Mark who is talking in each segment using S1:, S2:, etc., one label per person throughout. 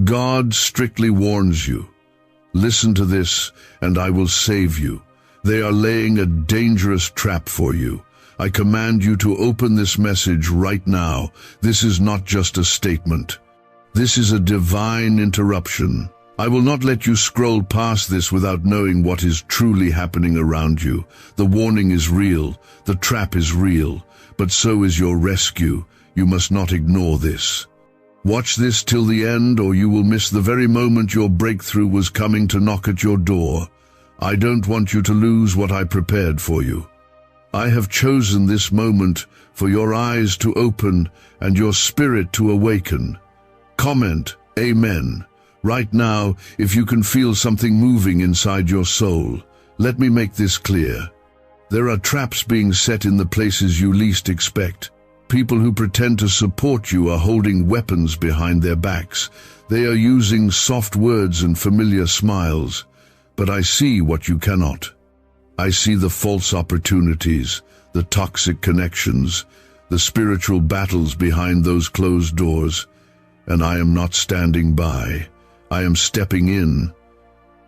S1: God strictly warns you. Listen to this, and I will save you. They are laying a dangerous trap for you. I command you to open this message right now. This is not just a statement. This is a divine interruption. I will not let you scroll past this without knowing what is truly happening around you. The warning is real. The trap is real. But so is your rescue. You must not ignore this. Watch this till the end, or you will miss the very moment your breakthrough was coming to knock at your door. I don't want you to lose what I prepared for you. I have chosen this moment for your eyes to open and your spirit to awaken. Comment, Amen, right now if you can feel something moving inside your soul. Let me make this clear. There are traps being set in the places you least expect. People who pretend to support you are holding weapons behind their backs. They are using soft words and familiar smiles. But I see what you cannot. I see the false opportunities, the toxic connections, the spiritual battles behind those closed doors. And I am not standing by. I am stepping in.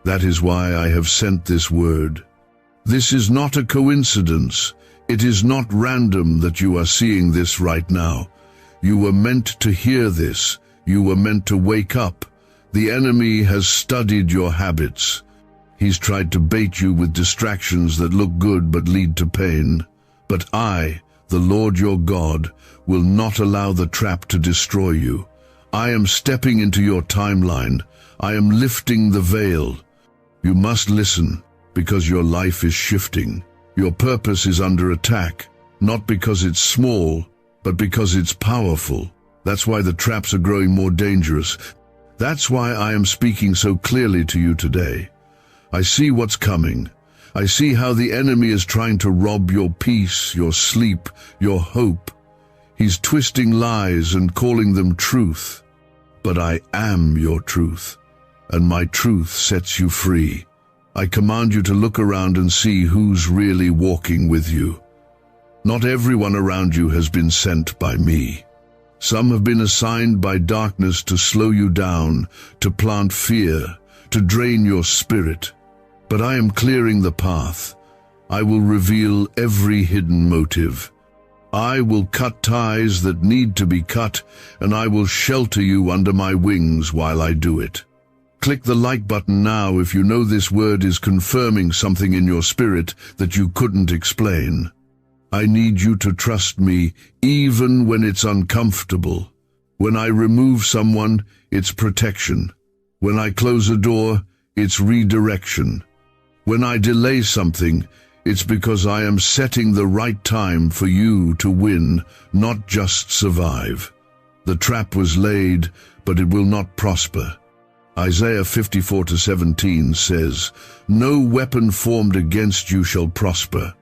S1: That is why I have sent this word. This is not a coincidence. It is not random that you are seeing this right now. You were meant to hear this. You were meant to wake up. The enemy has studied your habits. He's tried to bait you with distractions that look good but lead to pain. But I, the Lord your God, will not allow the trap to destroy you. I am stepping into your timeline. I am lifting the veil. You must listen, because your life is shifting. Your purpose is under attack, not because it's small, but because it's powerful. That's why the traps are growing more dangerous. That's why I am speaking so clearly to you today. I see what's coming. I see how the enemy is trying to rob your peace, your sleep, your hope. He's twisting lies and calling them truth. But I am your truth, and my truth sets you free. I command you to look around and see who's really walking with you. Not everyone around you has been sent by me. Some have been assigned by darkness to slow you down, to plant fear, to drain your spirit. But I am clearing the path. I will reveal every hidden motive. I will cut ties that need to be cut, and I will shelter you under my wings while I do it. Click the like button now if you know this word is confirming something in your spirit that you couldn't explain. I need you to trust me even when it's uncomfortable. When I remove someone, it's protection. When I close a door, it's redirection. When I delay something, it's because I am setting the right time for you to win, not just survive. The trap was laid, but it will not prosper. Isaiah 54:17 says, "No weapon formed against you shall prosper."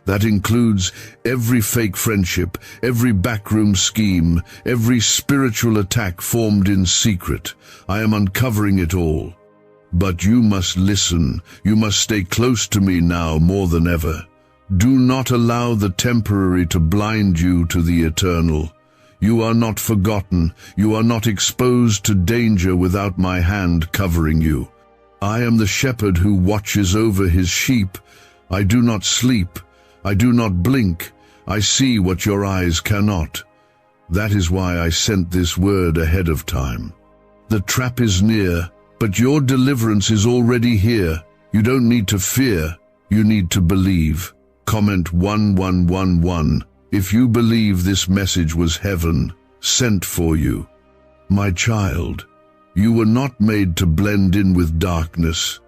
S1: That includes every fake friendship, every backroom scheme, every spiritual attack formed in secret. I am uncovering it all. But you must listen. You must stay close to me now more than ever. Do not allow the temporary to blind you to the eternal. You are not forgotten. You are not exposed to danger without my hand covering you. I am the shepherd who watches over his sheep. I do not sleep. I do not blink. I see what your eyes cannot. That is why I sent this word ahead of time. The trap is near, but your deliverance is already here. You don't need to fear. You need to believe. Comment 1111. If you believe this message was heaven sent for you. My child, you were not made to blend in with darkness.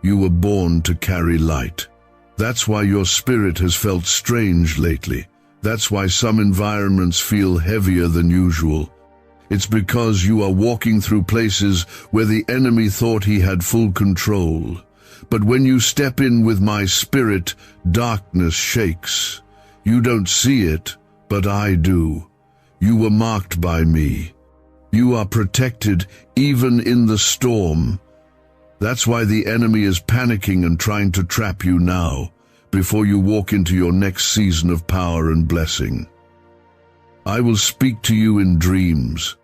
S1: You were born to carry light. That's why your spirit has felt strange lately. That's why some environments feel heavier than usual. It's because you are walking through places where the enemy thought he had full control. But when you step in with my spirit, darkness shakes. You don't see it, but I do. You were marked by me. You are protected even in the storm. That's why the enemy is panicking and trying to trap you now, before you walk into your next season of power and blessing. I will speak to you in dreams.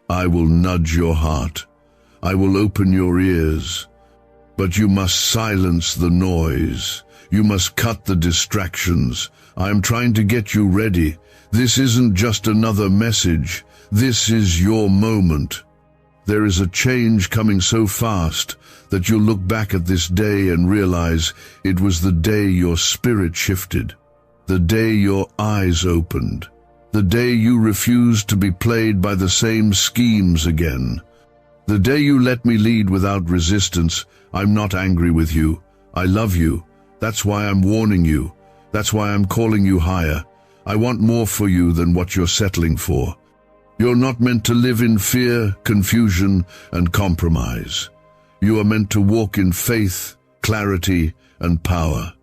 S1: I will nudge your heart. I will open your ears. But you must silence the noise. You must cut the distractions. I am trying to get you ready. This isn't just another message. This is your moment. There is a change coming so fast that you'll look back at this day and realize it was the day your spirit shifted, the day your eyes opened, the day you refused to be played by the same schemes again. The day you let me lead without resistance. I'm not angry with you. I love you. That's why I'm warning you. That's why I'm calling you higher. I want more for you than what you're settling for. You're not meant to live in fear, confusion, and compromise. You are meant to walk in faith, clarity, and power.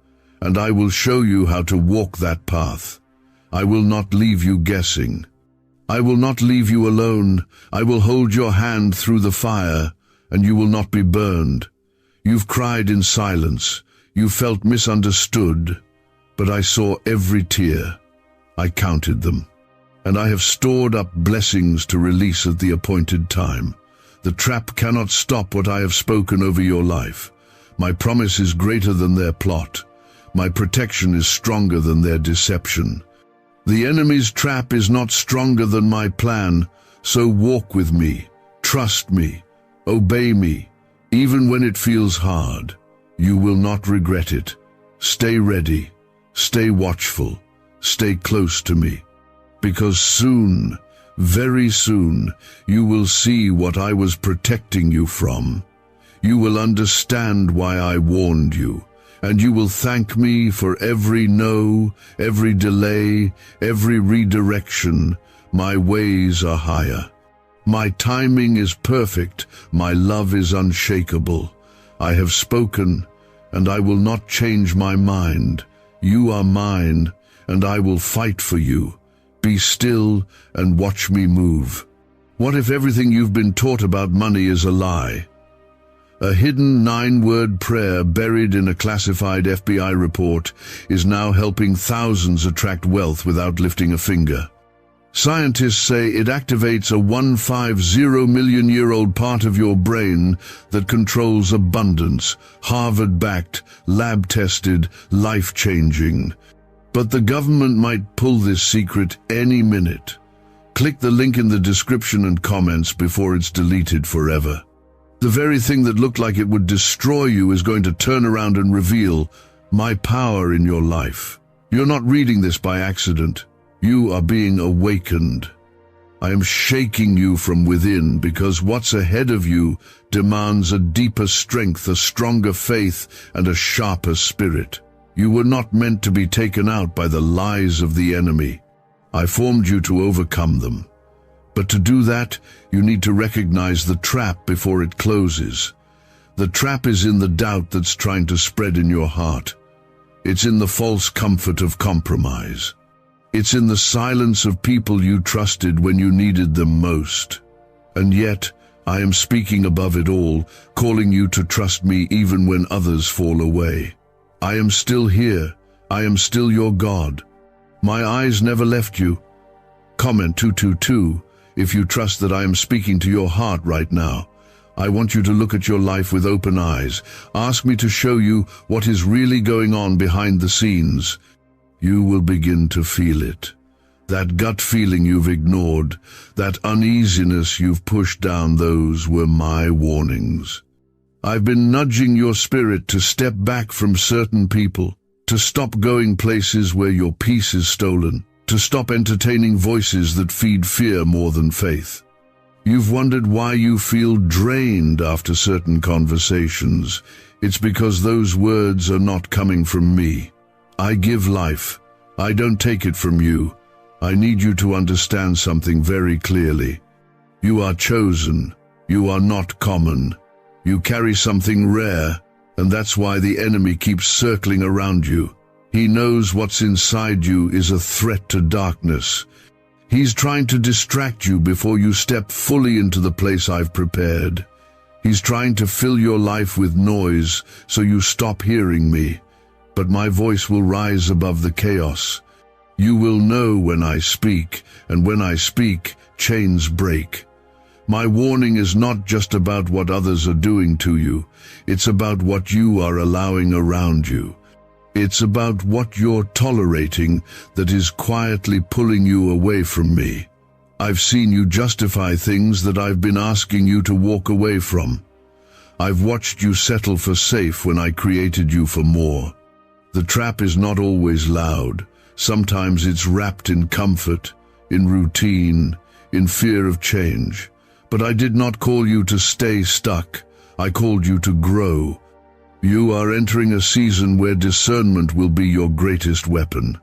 S1: And I will show you how to walk that path. I will not leave you guessing. I will not leave you alone. I will hold your hand through the fire, and you will not be burned. You've cried in silence. You felt misunderstood, but I saw every tear. I counted them. And I have stored up blessings to release at the appointed time. The trap cannot stop what I have spoken over your life. My promise is greater than their plot. My protection is stronger than their deception. The enemy's trap is not stronger than my plan, so walk with me, trust me, obey me, even when it feels hard. You will not regret it. Stay ready, stay watchful, stay close to me. Because soon, very soon, you will see what I was protecting you from. You will understand why I warned you, and you will thank me for every no, every delay, every redirection. My ways are higher. My timing is perfect. My love is unshakable. I have spoken, and I will not change my mind. You are mine, and I will fight for you. Be still and watch me move. What if everything you've been taught about money is a lie? A hidden 9-word prayer buried in a classified FBI report is now helping thousands attract wealth without lifting a finger. Scientists say it activates a 150-million-year-old part of your brain that controls abundance, Harvard-backed, lab-tested, life-changing. But the government might pull this secret any minute. Click the link in the description and comments before it's deleted forever. The very thing that looked like it would destroy you is going to turn around and reveal my power in your life. You're not reading this by accident. You are being awakened. I am shaking you from within because what's ahead of you demands a deeper strength, a stronger faith, and a sharper spirit. You were not meant to be taken out by the lies of the enemy. I formed you to overcome them. But to do that, you need to recognize the trap before it closes. The trap is in the doubt that's trying to spread in your heart. It's in the false comfort of compromise. It's in the silence of people you trusted when you needed them most. And yet, I am speaking above it all, calling you to trust me even when others fall away. I am still here. I am still your God. My eyes never left you. Comment 222 if you trust that I am speaking to your heart right now. I want you to look at your life with open eyes. Ask me to show you what is really going on behind the scenes. You will begin to feel it. That gut feeling you've ignored, that uneasiness you've pushed down, those were my warnings. I've been nudging your spirit to step back from certain people, to stop going places where your peace is stolen, to stop entertaining voices that feed fear more than faith. You've wondered why you feel drained after certain conversations. It's because those words are not coming from me. I give life. I don't take it from you. I need you to understand something very clearly. You are chosen. You are not common. You carry something rare, and that's why the enemy keeps circling around you. He knows what's inside you is a threat to darkness. He's trying to distract you before you step fully into the place I've prepared. He's trying to fill your life with noise so you stop hearing me. But my voice will rise above the chaos. You will know when I speak, and when I speak, chains break. My warning is not just about what others are doing to you, it's about what you are allowing around you. It's about what you're tolerating that is quietly pulling you away from me. I've seen you justify things that I've been asking you to walk away from. I've watched you settle for safe when I created you for more. The trap is not always loud. Sometimes it's wrapped in comfort, in routine, in fear of change. But I did not call you to stay stuck. I called you to grow. You are entering a season where discernment will be your greatest weapon.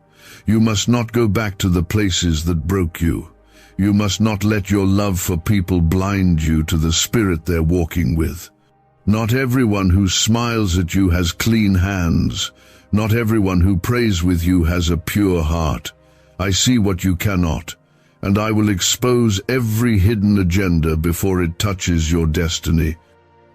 S1: You must not go back to the places that broke you. You must not let your love for people blind you to the spirit they're walking with. Not everyone who smiles at you has clean hands. Not everyone who prays with you has a pure heart. I see what you cannot, and I will expose every hidden agenda before it touches your destiny.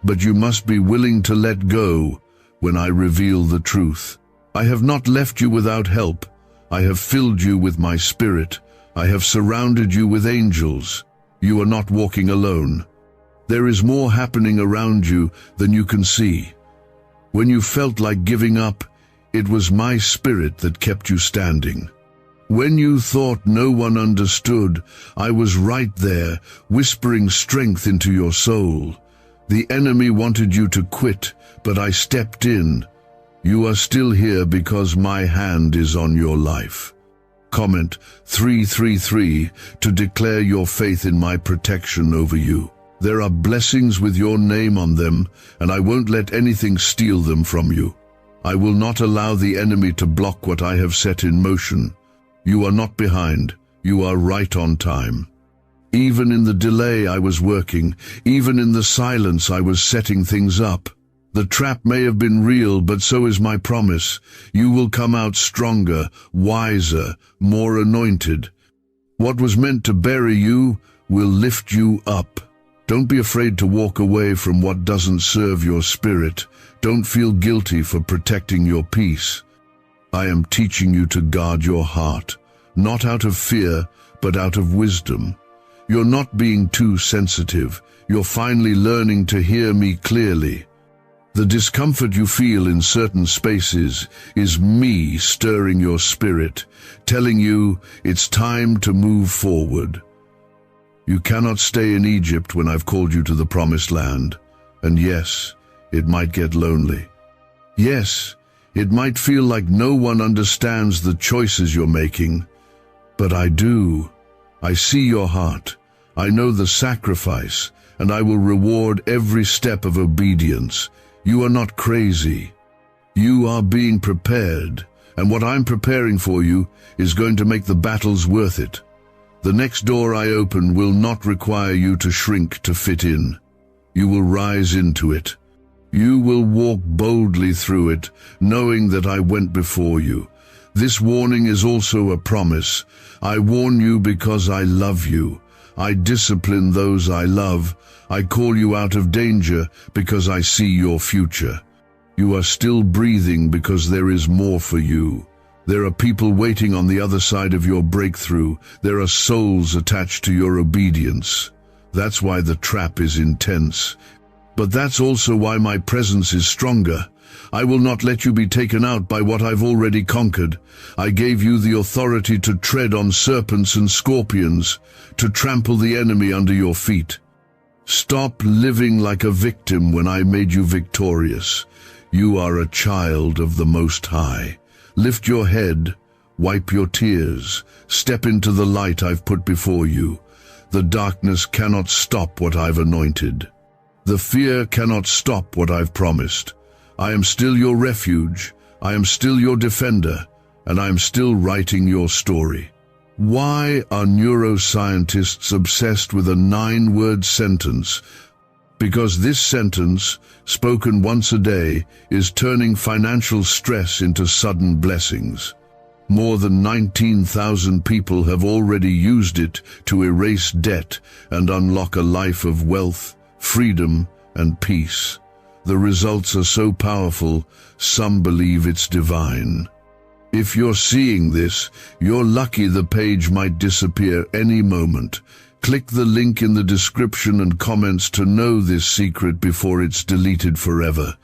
S1: But you must be willing to let go when I reveal the truth. I have not left you without help. I have filled you with my spirit. I have surrounded you with angels. You are not walking alone. There is more happening around you than you can see. When you felt like giving up, it was my spirit that kept you standing. When you thought no one understood, I was right there, whispering strength into your soul. The enemy wanted you to quit, but I stepped in. You are still here because my hand is on your life. Comment 333 to declare your faith in my protection over you. There are blessings with your name on them, and I won't let anything steal them from you. I will not allow the enemy to block what I have set in motion. You are not behind. You are right on time. Even in the delay I was working, even in the silence I was setting things up. The trap may have been real, but so is my promise. You will come out stronger, wiser, more anointed. What was meant to bury you will lift you up. Don't be afraid to walk away from what doesn't serve your spirit. Don't feel guilty for protecting your peace. I am teaching you to guard your heart, not out of fear, but out of wisdom. You're not being too sensitive. You're finally learning to hear me clearly. The discomfort you feel in certain spaces is me stirring your spirit, telling you it's time to move forward. You cannot stay in Egypt when I've called you to the promised land. And yes, it might get lonely. Yes, it might feel like no one understands the choices you're making. But I do. I see your heart. I know the sacrifice, and I will reward every step of obedience. You are not crazy. You are being prepared, and what I'm preparing for you is going to make the battles worth it. The next door I open will not require you to shrink to fit in. You will rise into it. You will walk boldly through it, knowing that I went before you. This warning is also a promise. I warn you because I love you. I discipline those I love. I call you out of danger because I see your future. You are still breathing because there is more for you. There are people waiting on the other side of your breakthrough. There are souls attached to your obedience. That's why the trap is intense. But that's also why my presence is stronger. I will not let you be taken out by what I've already conquered. I gave you the authority to tread on serpents and scorpions, to trample the enemy under your feet. Stop living like a victim when I made you victorious. You are a child of the Most High. Lift your head, wipe your tears, step into the light I've put before you. The darkness cannot stop what I've anointed. The fear cannot stop what I've promised. I am still your refuge, I am still your defender, and I am still writing your story. Why are neuroscientists obsessed with a 9-word sentence? Because this sentence, spoken once a day, is turning financial stress into sudden blessings. More than 19,000 people have already used it to erase debt and unlock a life of wealth, freedom, and peace. The results are so powerful, some believe it's divine. If you're seeing this, you're lucky. The page might disappear any moment. Click the link in the description and comments to know this secret before it's deleted forever.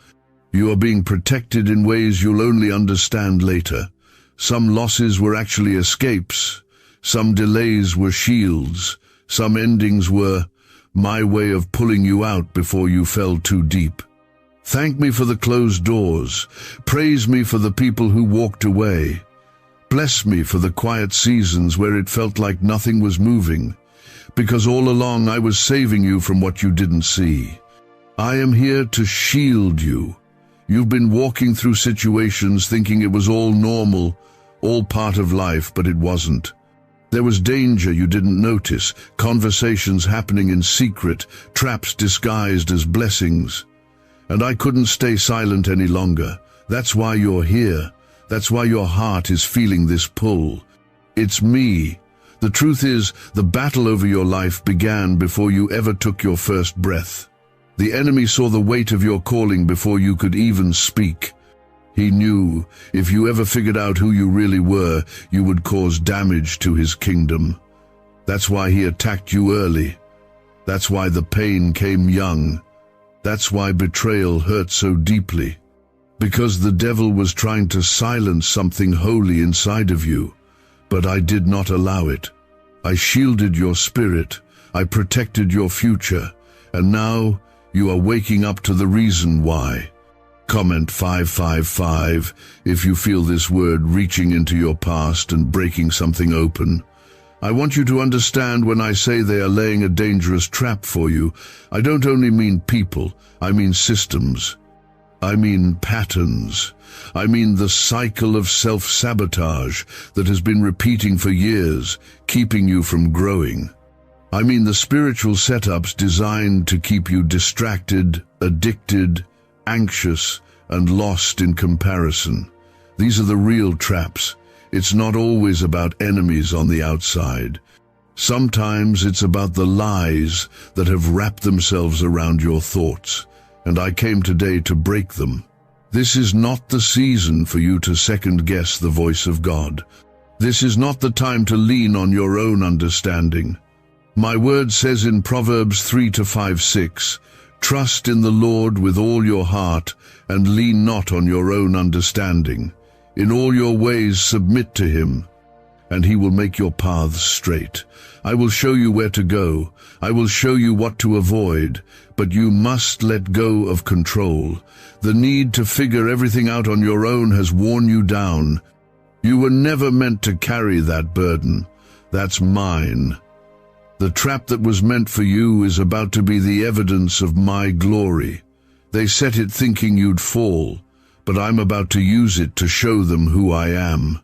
S1: You are being protected in ways you'll only understand later. Some losses were actually escapes. Some delays were shields. Some endings were my way of pulling you out before you fell too deep. Thank me for the closed doors. Praise me for the people who walked away. Bless me for the quiet seasons where it felt like nothing was moving, because all along I was saving you from what you didn't see. I am here to shield you. You've been walking through situations thinking it was all normal, all part of life, but it wasn't. There was danger you didn't notice, conversations happening in secret, traps disguised as blessings. And I couldn't stay silent any longer. That's why you're here. That's why your heart is feeling this pull. It's me. The truth is, the battle over your life began before you ever took your first breath. The enemy saw the weight of your calling before you could even speak. He knew if you ever figured out who you really were, you would cause damage to his kingdom. That's why he attacked you early. That's why the pain came young. That's why betrayal hurt so deeply. Because the devil was trying to silence something holy inside of you. But I did not allow it. I shielded your spirit. I protected your future. And now you are waking up to the reason why. Comment 555 if you feel this word reaching into your past and breaking something open. I want you to understand when I say they are laying a dangerous trap for you, I don't only mean people, I mean systems. I mean patterns. I mean the cycle of self-sabotage that has been repeating for years, keeping you from growing. I mean the spiritual setups designed to keep you distracted, addicted, anxious, and lost in comparison. These are the real traps. It's not always about enemies on the outside. Sometimes it's about the lies that have wrapped themselves around your thoughts, and I came today to break them. This is not the season for you to second-guess the voice of God. This is not the time to lean on your own understanding. My word says in Proverbs 3-5-6, "Trust in the Lord with all your heart, and lean not on your own understanding. In all your ways submit to him, and he will make your paths straight. I will show you where to go. I will show you what to avoid, but you must let go of control. The need to figure everything out on your own has worn you down. You were never meant to carry that burden. That's mine. The trap that was meant for you is about to be the evidence of my glory. They set it thinking you'd fall, but I'm about to use it to show them who I am.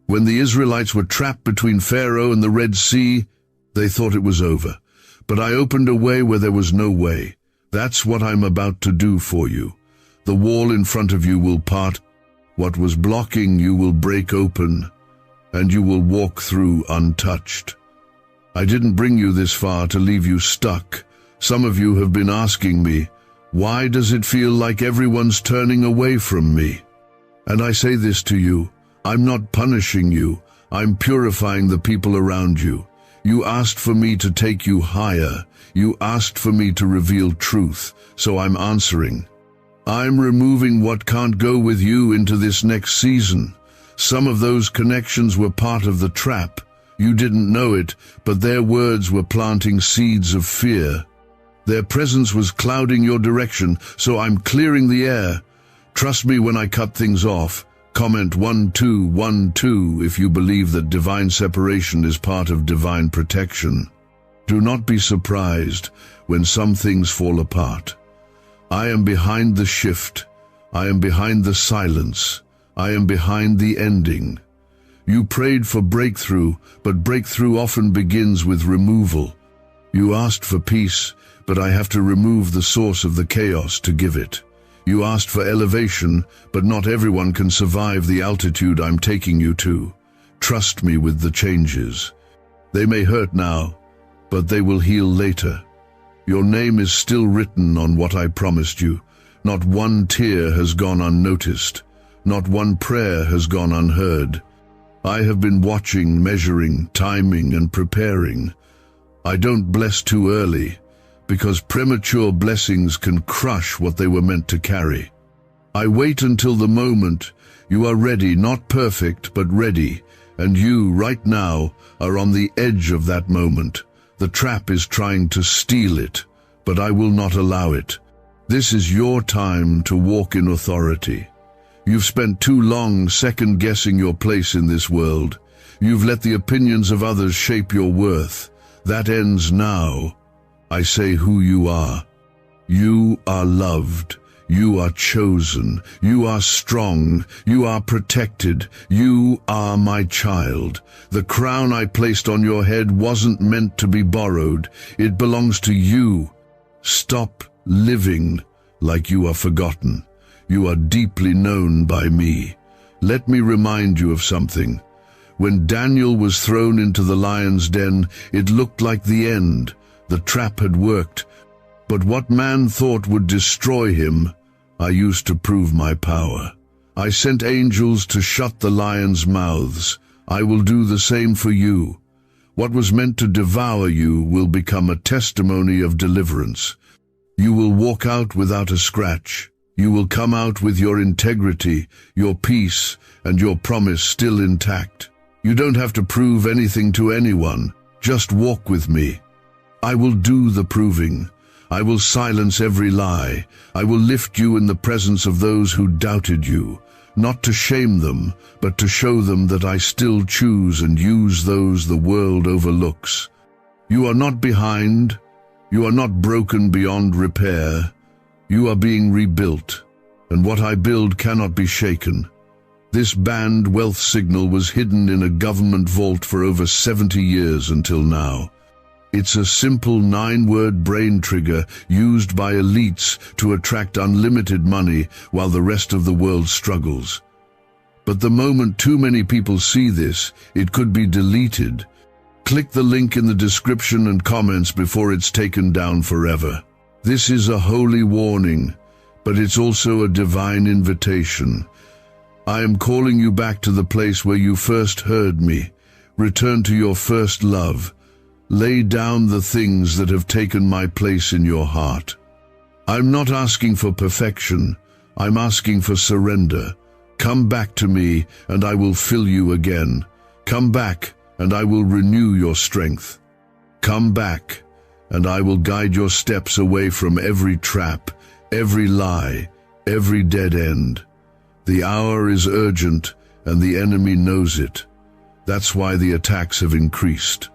S1: When the Israelites were trapped between Pharaoh and the Red Sea, they thought it was over. But I opened a way where there was no way. That's what I'm about to do for you. The wall in front of you will part. What was blocking you will break open, and you will walk through untouched. I didn't bring you this far to leave you stuck. Some of you have been asking me, why does it feel like everyone's turning away from me? And I say this to you, I'm not punishing you, I'm purifying the people around you. You asked for me to take you higher. You asked for me to reveal truth, so I'm answering. I'm removing what can't go with you into this next season. Some of those connections were part of the trap. You didn't know it, but their words were planting seeds of fear. Their presence was clouding your direction, so I'm clearing the air. Trust me when I cut things off. Comment 1212 if you believe that divine separation is part of divine protection. Do not be surprised when some things fall apart. I am behind the shift. I am behind the silence. I am behind the ending. You prayed for breakthrough, but breakthrough often begins with removal. You asked for peace, but I have to remove the source of the chaos to give it. You asked for elevation, but not everyone can survive the altitude I'm taking you to. Trust me with the changes. They may hurt now, but they will heal later. Your name is still written on what I promised you. Not one tear has gone unnoticed. Not one prayer has gone unheard. I have been watching, measuring, timing, and preparing. I don't bless too early, because premature blessings can crush what they were meant to carry. I wait until the moment you are ready, not perfect, but ready, and you, right now, are on the edge of that moment. The trap is trying to steal it, but I will not allow it. This is your time to walk in authority. You've spent too long second-guessing your place in this world. You've let the opinions of others shape your worth. That ends now. I say who you are. You are loved. You are chosen. You are strong. You are protected. You are my child. The crown I placed on your head wasn't meant to be borrowed. It belongs to you. Stop living like you are forgotten. You are deeply known by me. Let me remind you of something. When Daniel was thrown into the lion's den, it looked like the end. The trap had worked. But what man thought would destroy him, I used to prove my power. I sent angels to shut the lions' mouths. I will do the same for you. What was meant to devour you will become a testimony of deliverance. You will walk out without a scratch. You will come out with your integrity, your peace, and your promise still intact. You don't have to prove anything to anyone. Just walk with me. I will do the proving. I will silence every lie. I will lift you in the presence of those who doubted you, not to shame them, but to show them that I still choose and use those the world overlooks. You are not behind. You are not broken beyond repair. You are being rebuilt, and what I build cannot be shaken. This banned wealth signal was hidden in a government vault for over 70 years until now. It's a simple 9-word brain trigger used by elites to attract unlimited money while the rest of the world struggles. But the moment too many people see this, it could be deleted. Click the link in the description and comments before it's taken down forever. This is a holy warning, but it's also a divine invitation. I am calling you back to the place where you first heard me. Return to your first love. Lay down the things that have taken my place in your heart. I'm not asking for perfection. I'm asking for surrender. Come back to me, and I will fill you again. Come back, and I will renew your strength. Come back, and I will guide your steps away from every trap, every lie, every dead end. The hour is urgent, and the enemy knows it. That's why the attacks have increased.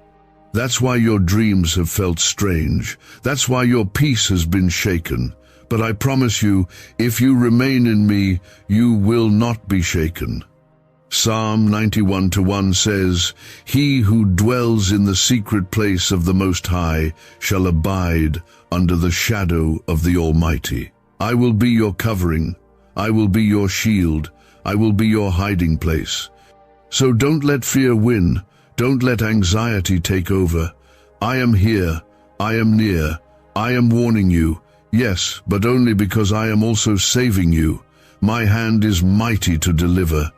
S1: That's why your dreams have felt strange. That's why your peace has been shaken. But I promise you, if you remain in me, you will not be shaken. Psalm 91:1 says, "He who dwells in the secret place of the Most High shall abide under the shadow of the Almighty." I will be your covering. I will be your shield. I will be your hiding place. So don't let fear win. Don't let anxiety take over. I am here. I am near. I am warning you. Yes, but only because I am also saving you. My hand is mighty to deliver.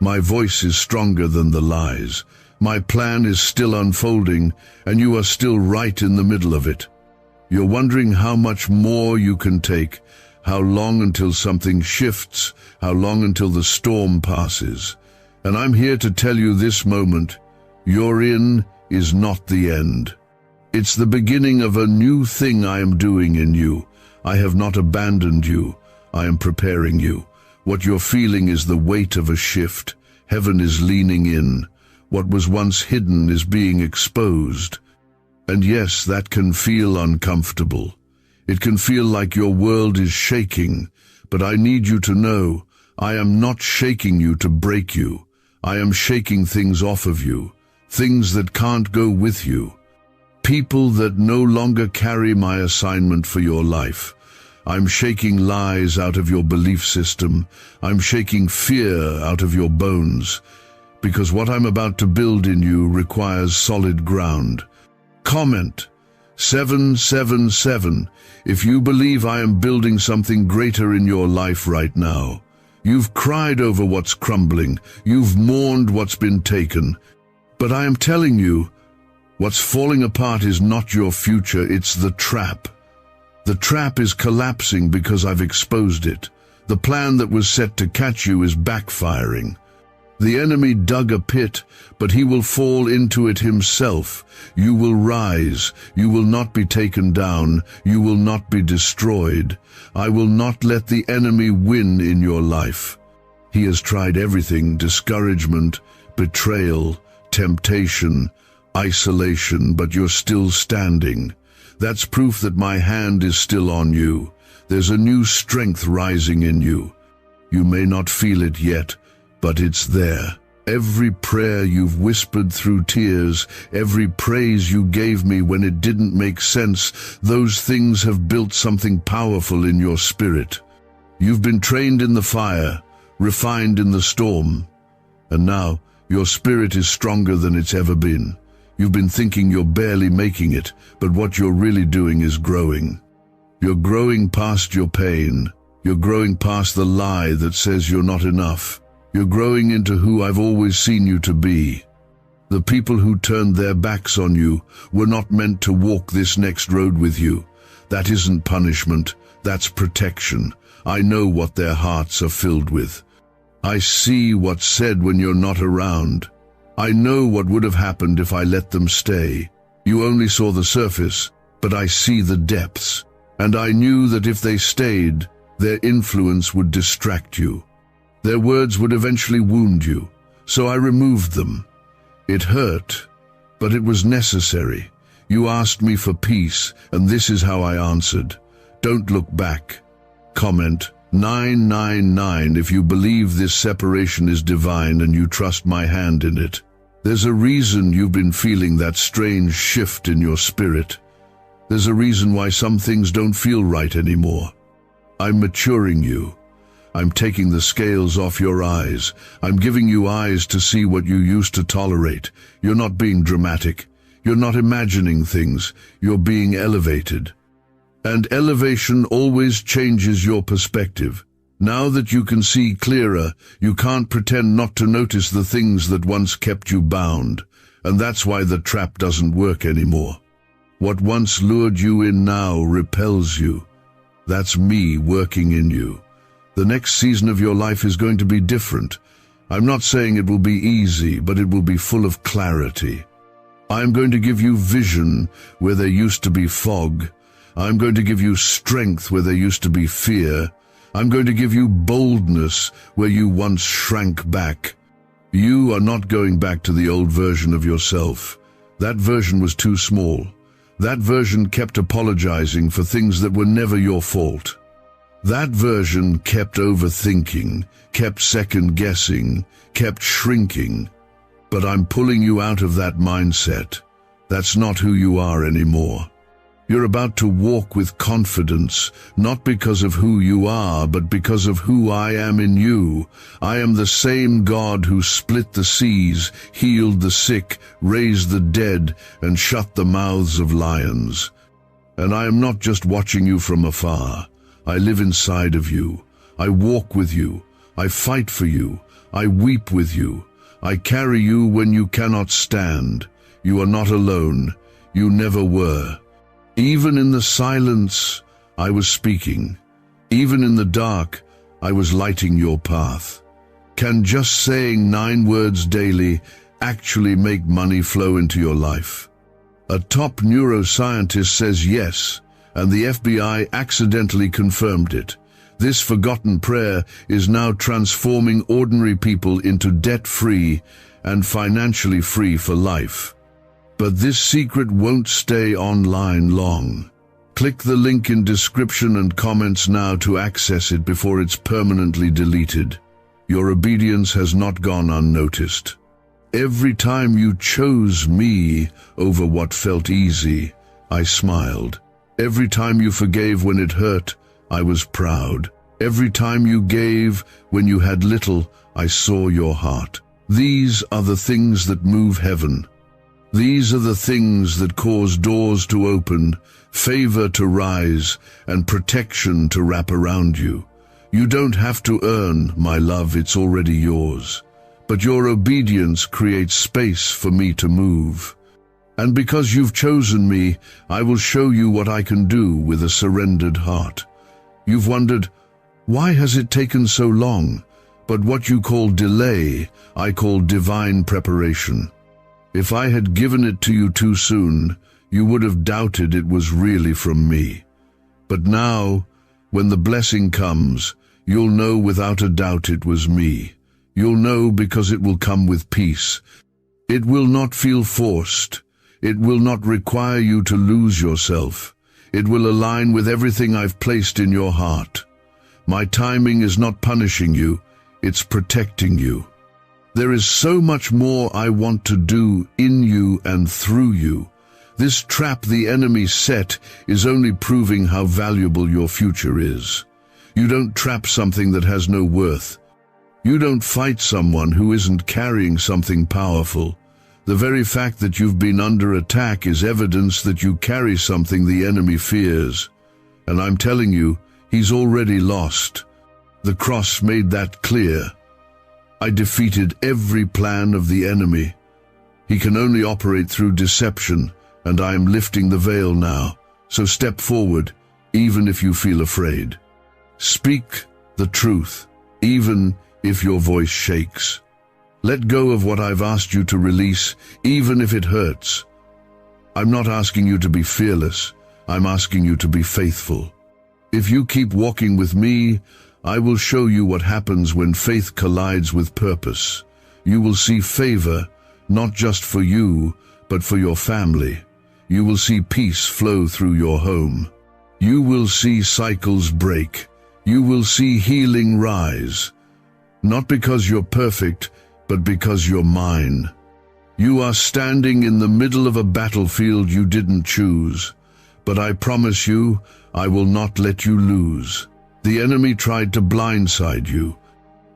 S1: My voice is stronger than the lies. My plan is still unfolding, and you are still right in the middle of it. You're wondering how much more you can take, how long until something shifts, how long until the storm passes. And I'm here to tell you this moment, you're in is not the end. It's the beginning of a new thing I am doing in you. I have not abandoned you. I am preparing you. What you're feeling is the weight of a shift. Heaven is leaning in. What was once hidden is being exposed. And yes, that can feel uncomfortable. It can feel like your world is shaking. But I need you to know, I am not shaking you to break you. I am shaking things off of you. Things that can't go with you. People that no longer carry my assignment for your life. I'm shaking lies out of your belief system. I'm shaking fear out of your bones. Because what I'm about to build in you requires solid ground. Comment 777 if you believe I am building something greater in your life right now. You've cried over what's crumbling. You've mourned what's been taken. But I am telling you, What's falling apart is not your future, it's the trap. The trap is collapsing because I've exposed it. The plan that was set to catch you is backfiring. The enemy dug a pit, but he will fall into it himself. You will rise. You will not be taken down. You will not be destroyed. I will not let the enemy win in your life. He has tried everything: discouragement, betrayal, temptation, isolation, but you're still standing. That's proof that my hand is still on you. There's a new strength rising in you. You may not feel it yet, but it's there. Every prayer you've whispered through tears, every praise you gave me when it didn't make sense, those things have built something powerful in your spirit. You've been trained in the fire, refined in the storm, and now your spirit is stronger than it's ever been. You've been thinking you're barely making it, but what you're really doing is growing. You're growing past your pain. You're growing past the lie that says you're not enough. You're growing into who I've always seen you to be. The people who turned their backs on you were not meant to walk this next road with you. That isn't punishment, that's protection. I know what their hearts are filled with. I see what's said when you're not around. I know what would have happened if I let them stay. You only saw the surface, but I see the depths. And I knew that if they stayed, their influence would distract you. Their words would eventually wound you, so I removed them. It hurt, but it was necessary. You asked me for peace, and this is how I answered. Don't look back. Comment 999 if you believe this separation is divine and you trust my hand in it. There's a reason you've been feeling that strange shift in your spirit. There's a reason why some things don't feel right anymore. I'm maturing you. I'm taking the scales off your eyes. I'm giving you eyes to see what you used to tolerate. You're not being dramatic. You're not imagining things. You're being elevated. And elevation always changes your perspective. Now that you can see clearer, you can't pretend not to notice the things that once kept you bound. And that's why the trap doesn't work anymore. What once lured you in now repels you. That's me working in you. The next season of your life is going to be different. I'm not saying it will be easy, but it will be full of clarity. I'm going to give you vision where there used to be fog. I'm going to give you strength where there used to be fear. I'm going to give you boldness where you once shrank back. You are not going back to the old version of yourself. That version was too small. That version kept apologizing for things that were never your fault. That version kept overthinking, kept second-guessing, kept shrinking. But I'm pulling you out of that mindset. That's not who you are anymore. You're about to walk with confidence, not because of who you are, but because of who I am in you. I am the same God who split the seas, healed the sick, raised the dead, and shut the mouths of lions. And I am not just watching you from afar. I live inside of you. I walk with you. I fight for you. I weep with you. I carry you when you cannot stand. You are not alone. You never were. Even in the silence, I was speaking. Even in the dark, I was lighting your path. Can just saying 9 words daily actually make money flow into your life? A top neuroscientist says yes, and the FBI accidentally confirmed it. This forgotten prayer is now transforming ordinary people into debt-free and financially free for life. But this secret won't stay online long. Click the link in description and comments now to access it before it's permanently deleted. Your obedience has not gone unnoticed. Every time you chose me over what felt easy, I smiled. Every time you forgave when it hurt, I was proud. Every time you gave when you had little, I saw your heart. These are the things that move heaven. These are the things that cause doors to open, favor to rise, and protection to wrap around you. You don't have to earn, my love, it's already yours. But your obedience creates space for me to move. And because you've chosen me, I will show you what I can do with a surrendered heart. You've wondered, why has it taken so long? But what you call delay, I call divine preparation. If I had given it to you too soon, you would have doubted it was really from me. But now, when the blessing comes, you'll know without a doubt it was me. You'll know because it will come with peace. It will not feel forced. It will not require you to lose yourself. It will align with everything I've placed in your heart. My timing is not punishing you, it's protecting you. There is so much more I want to do in you and through you. This trap the enemy set is only proving how valuable your future is. You don't trap something that has no worth. You don't fight someone who isn't carrying something powerful. The very fact that you've been under attack is evidence that you carry something the enemy fears. And I'm telling you, he's already lost. The cross made that clear. I defeated every plan of the enemy. He can only operate through deception, and I am lifting the veil now. So step forward, even if you feel afraid. Speak the truth, even if your voice shakes. Let go of what I've asked you to release, even if it hurts. I'm not asking you to be fearless. I'm asking you to be faithful. If you keep walking with me, I will show you what happens when faith collides with purpose. You will see favor, not just for you, but for your family. You will see peace flow through your home. You will see cycles break. You will see healing rise. Not because you're perfect, but because you're mine. You are standing in the middle of a battlefield you didn't choose. But I promise you, I will not let you lose. The enemy tried to blindside you.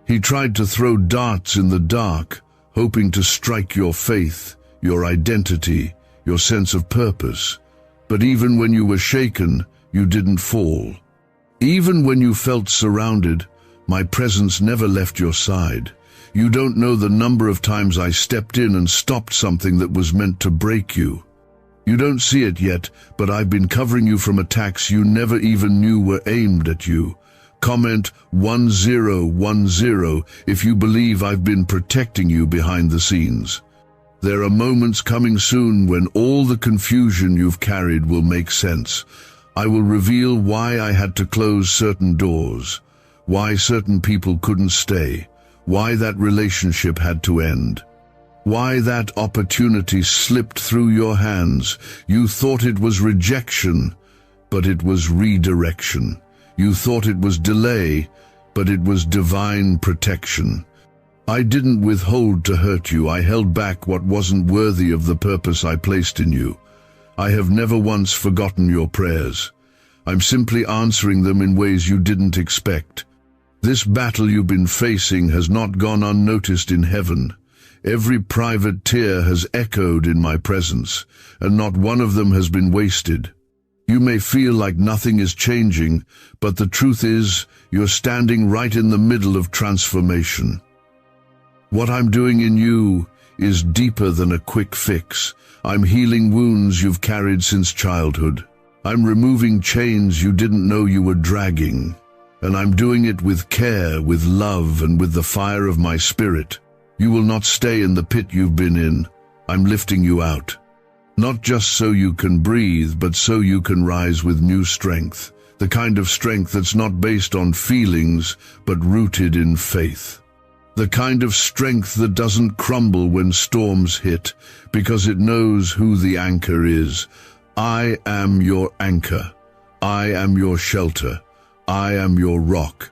S1: He tried to throw darts in the dark, hoping to strike your faith, your identity, your sense of purpose. But even when you were shaken, you didn't fall. Even when you felt surrounded, my presence never left your side. You don't know the number of times I stepped in and stopped something that was meant to break you. You don't see it yet, but I've been covering you from attacks you never even knew were aimed at you. Comment 1010 if you believe I've been protecting you behind the scenes. There are moments coming soon when all the confusion you've carried will make sense. I will reveal why I had to close certain doors, why certain people couldn't stay, why that relationship had to end. Why that opportunity slipped through your hands. You thought it was rejection, but it was redirection. You thought it was delay, but it was divine protection. I didn't withhold to hurt you. I held back what wasn't worthy of the purpose I placed in you. I have never once forgotten your prayers. I'm simply answering them in ways you didn't expect. This battle you've been facing has not gone unnoticed in heaven. Every private tear has echoed in my presence, and not one of them has been wasted. You may feel like nothing is changing, but the truth is, you're standing right in the middle of transformation. What I'm doing in you is deeper than a quick fix. I'm healing wounds you've carried since childhood. I'm removing chains you didn't know you were dragging. And I'm doing it with care, with love, and with the fire of my spirit. You will not stay in the pit you've been in. I'm lifting you out. Not just so you can breathe, but so you can rise with new strength. The kind of strength that's not based on feelings, but rooted in faith. The kind of strength that doesn't crumble when storms hit, because it knows who the anchor is. I am your anchor. I am your shelter. I am your rock.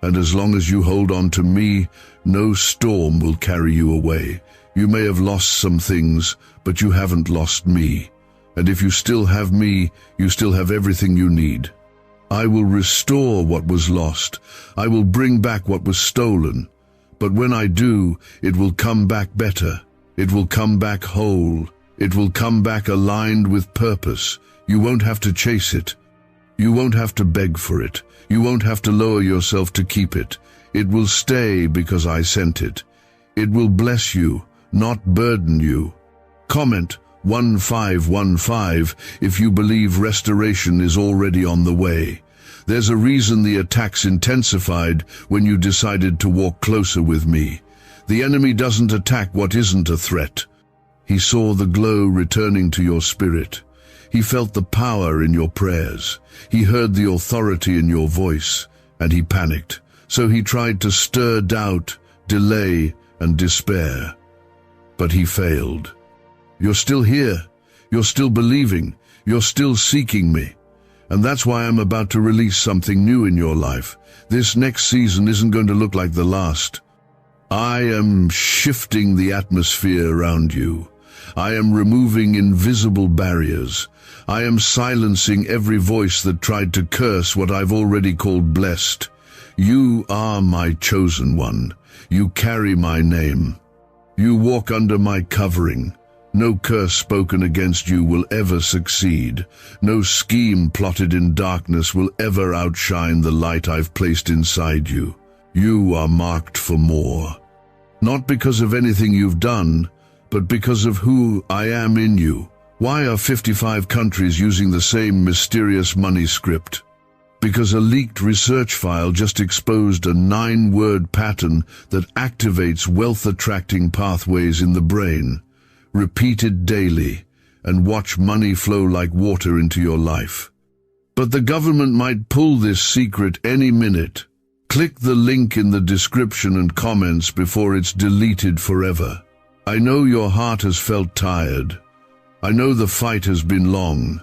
S1: And as long as you hold on to me, no storm will carry you away. You may have lost some things, but you haven't lost me. And if you still have me, you still have everything you need. I will restore what was lost. I will bring back what was stolen. But when I do, it will come back better. It will come back whole. It will come back aligned with purpose. You won't have to chase it. You won't have to beg for it. You won't have to lower yourself to keep it. It will stay because I sent it. It will bless you, not burden you. Comment 1515 if you believe restoration is already on the way. There's a reason the attacks intensified when you decided to walk closer with me. The enemy doesn't attack what isn't a threat. He saw the glow returning to your spirit. He felt the power in your prayers. He heard the authority in your voice, and he panicked. So he tried to stir doubt, delay, and despair. But he failed. You're still here. You're still believing. You're still seeking me. And that's why I'm about to release something new in your life. This next season isn't going to look like the last. I am shifting the atmosphere around you. I am removing invisible barriers. I am silencing every voice that tried to curse what I've already called blessed. You are my chosen one. You carry my name. You walk under my covering. No curse spoken against you will ever succeed. No scheme plotted in darkness will ever outshine the light I've placed inside you. You are marked for more. Not because of anything you've done, but because of who I am in you. Why are 55 countries using the same mysterious money script? Because a leaked research file just exposed a 9-word pattern that activates wealth-attracting pathways in the brain. Repeat it daily, and watch money flow like water into your life. But the government might pull this secret any minute. Click the link in the description and comments before it's deleted forever. I know your heart has felt tired. I know the fight has been long.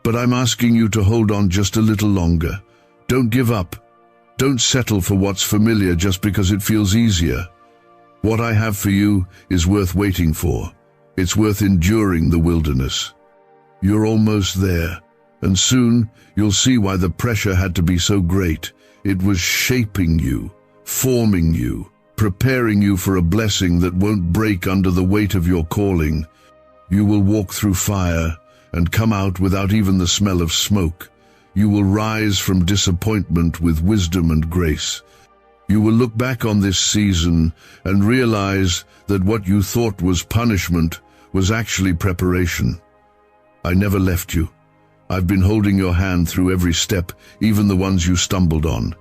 S1: But I'm asking you to hold on just a little longer. Don't give up. Don't settle for what's familiar just because it feels easier. What I have for you is worth waiting for. It's worth enduring the wilderness. You're almost there, and soon you'll see why the pressure had to be so great. It was shaping you, forming you, preparing you for a blessing that won't break under the weight of your calling. You will walk through fire and come out without even the smell of smoke. You will rise from disappointment with wisdom and grace. You will look back on this season and realize that what you thought was punishment was actually preparation. I never left you. I've been holding your hand through every step, even the ones you stumbled on.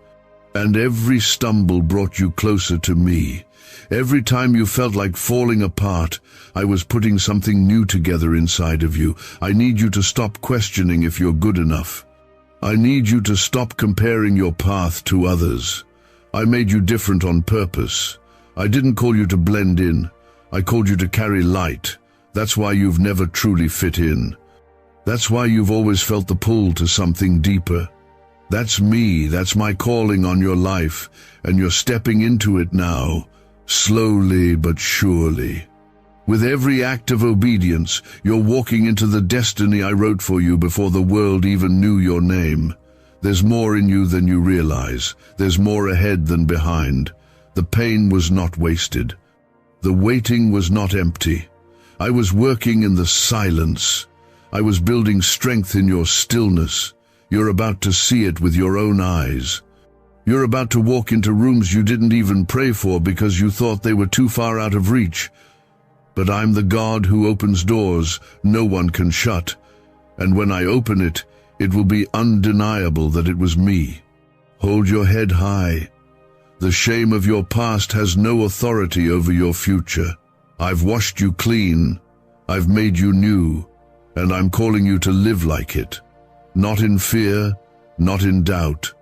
S1: And every stumble brought you closer to me. Every time you felt like falling apart, I was putting something new together inside of you. I need you to stop questioning if you're good enough. I need you to stop comparing your path to others. I made you different on purpose. I didn't call you to blend in. I called you to carry light. That's why you've never truly fit in. That's why you've always felt the pull to something deeper. That's me. That's my calling on your life, and you're stepping into it now. Slowly but surely. With every act of obedience, you're walking into the destiny I wrote for you before the world even knew your name. There's more in you than you realize. There's more ahead than behind. The pain was not wasted. The waiting was not empty. I was working in the silence. I was building strength in your stillness. You're about to see it with your own eyes. You're about to walk into rooms you didn't even pray for because you thought they were too far out of reach. But I'm the God who opens doors no one can shut. And when I open it, it will be undeniable that it was me. Hold your head high. The shame of your past has no authority over your future. I've washed you clean. I've made you new. And I'm calling you to live like it. Not in fear, not in doubt,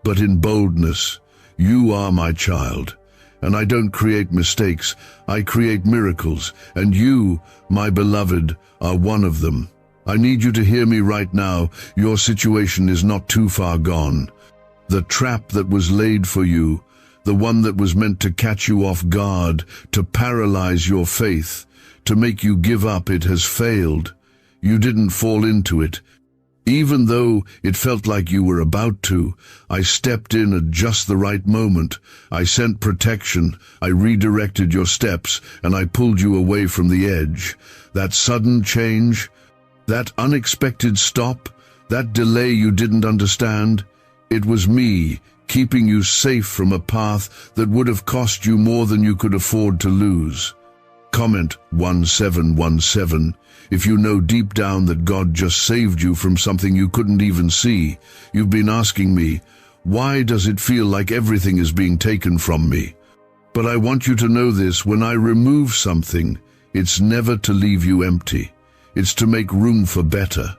S1: but in boldness. You are my child. And I don't create mistakes. I create miracles. And you, my beloved, are one of them. I need you to hear me right now. Your situation is not too far gone. The trap that was laid for you, the one that was meant to catch you off guard, to paralyze your faith, to make you give up, it has failed. You didn't fall into it. Even though it felt like you were about to, I stepped in at just the right moment. I sent protection, I redirected your steps, and I pulled you away from the edge. That sudden change, that unexpected stop, that delay you didn't understand, it was me, keeping you safe from a path that would have cost you more than you could afford to lose. Comment 1717 if you know deep down that God just saved you from something you couldn't even see. You've been asking me, why does it feel like everything is being taken from me? But I want you to know this: when I remove something, it's never to leave you empty. It's to make room for better.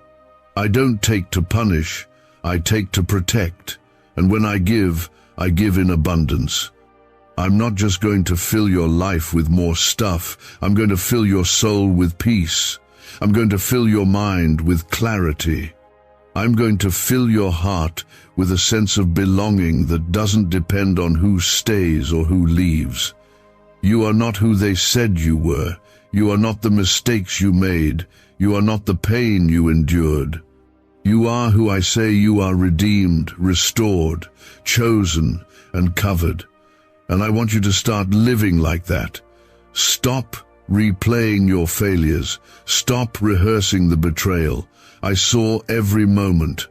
S1: I don't take to punish, I take to protect. And when I give in abundance. I'm not just going to fill your life with more stuff. I'm going to fill your soul with peace. I'm going to fill your mind with clarity. I'm going to fill your heart with a sense of belonging that doesn't depend on who stays or who leaves. You are not who they said you were. You are not the mistakes you made. You are not the pain you endured. You are who I say you are: redeemed, restored, chosen, and covered. And I want you to start living like that. Stop replaying your failures. Stop rehearsing the betrayal. I saw every moment.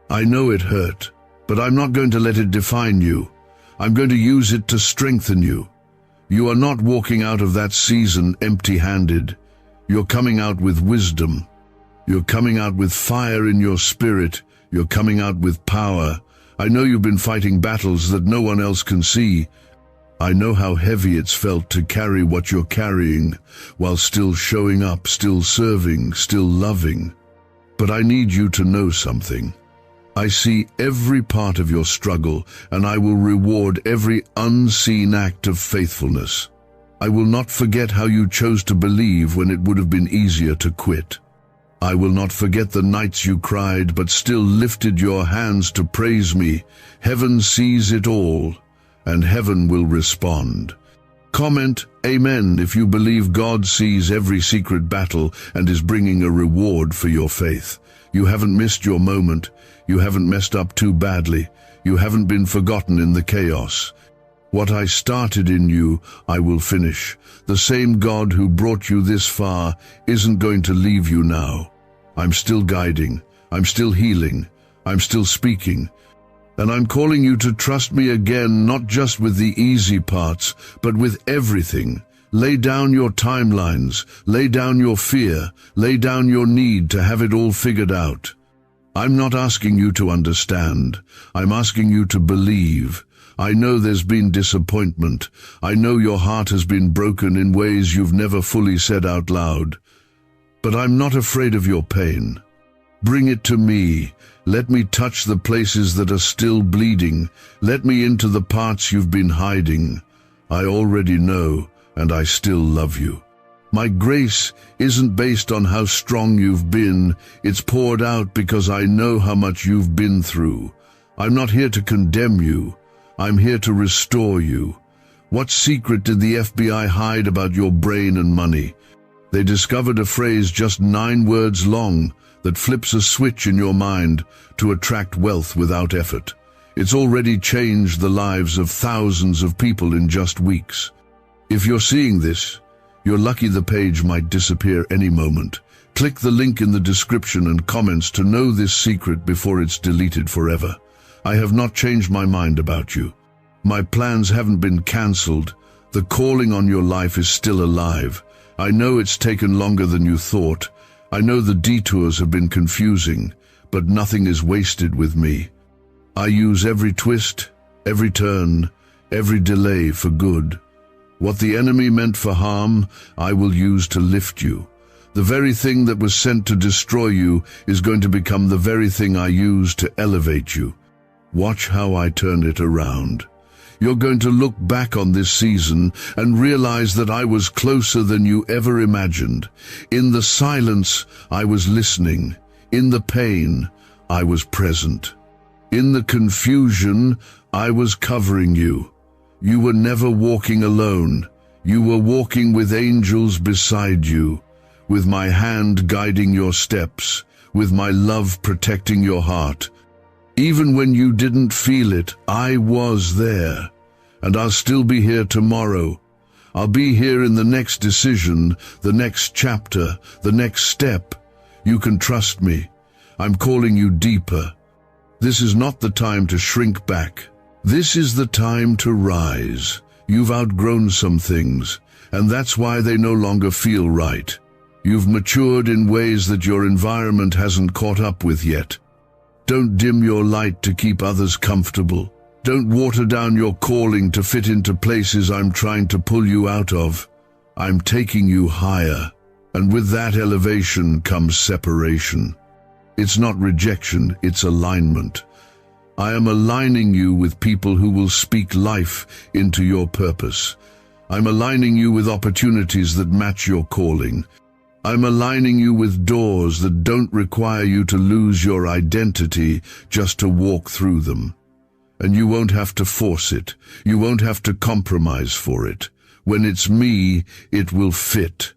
S1: I know it hurt, but I'm not going to let it define you. I'm going to use it to strengthen you. You are not walking out of that season empty-handed. You're coming out with wisdom. You're coming out with fire in your spirit. You're coming out with power. I know you've been fighting battles that no one else can see. I know how heavy it's felt to carry what you're carrying while still showing up, still serving, still loving. But I need you to know something. I see every part of your struggle, and I will reward every unseen act of faithfulness. I will not forget how you chose to believe when it would have been easier to quit. I will not forget the nights you cried but still lifted your hands to praise me. Heaven sees it all, and heaven will respond. Comment Amen if you believe God sees every secret battle and is bringing a reward for your faith. You haven't missed your moment. You haven't messed up too badly. You haven't been forgotten in the chaos. What I started in you, I will finish. The same God who brought you this far isn't going to leave you now. I'm still guiding. I'm still healing. I'm still speaking. And I'm calling you to trust me again, not just with the easy parts, but with everything. Lay down your timelines. Lay down your fear. Lay down your need to have it all figured out. I'm not asking you to understand. I'm asking you to believe. I know there's been disappointment. I know your heart has been broken in ways you've never fully said out loud. But I'm not afraid of your pain. Bring it to me. Let me touch the places that are still bleeding. Let me into the parts you've been hiding. I already know, and I still love you. My grace isn't based on how strong you've been. It's poured out because I know how much you've been through. I'm not here to condemn you. I'm here to restore you. What secret did the FBI hide about your brain and money? They discovered a phrase just 9 words long that flips a switch in your mind to attract wealth without effort. It's already changed the lives of thousands of people in just weeks. If you're seeing this, you're lucky. The page might disappear any moment. Click the link in the description and comments to know this secret before it's deleted forever. I have not changed my mind about you. My plans haven't been cancelled. The calling on your life is still alive. I know it's taken longer than you thought. I know the detours have been confusing, but nothing is wasted with me. I use every twist, every turn, every delay for good. What the enemy meant for harm, I will use to lift you. The very thing that was sent to destroy you is going to become the very thing I use to elevate you. Watch how I turn it around. You're going to look back on this season and realize that I was closer than you ever imagined. In the silence, I was listening. In the pain, I was present. In the confusion, I was covering you. You were never walking alone. You were walking with angels beside you, with my hand guiding your steps, with my love protecting your heart. Even when you didn't feel it, I was there. And I'll still be here tomorrow. I'll be here in the next decision, the next chapter, the next step. You can trust me. I'm calling you deeper. This is not the time to shrink back. This is the time to rise. You've outgrown some things, and that's why they no longer feel right. You've matured in ways that your environment hasn't caught up with yet. Don't dim your light to keep others comfortable. Don't water down your calling to fit into places I'm trying to pull you out of. I'm taking you higher, and with that elevation comes separation. It's not rejection, it's alignment. I am aligning you with people who will speak life into your purpose. I'm aligning you with opportunities that match your calling. I'm aligning you with doors that don't require you to lose your identity just to walk through them. And you won't have to force it. You won't have to compromise for it. When it's me, it will fit.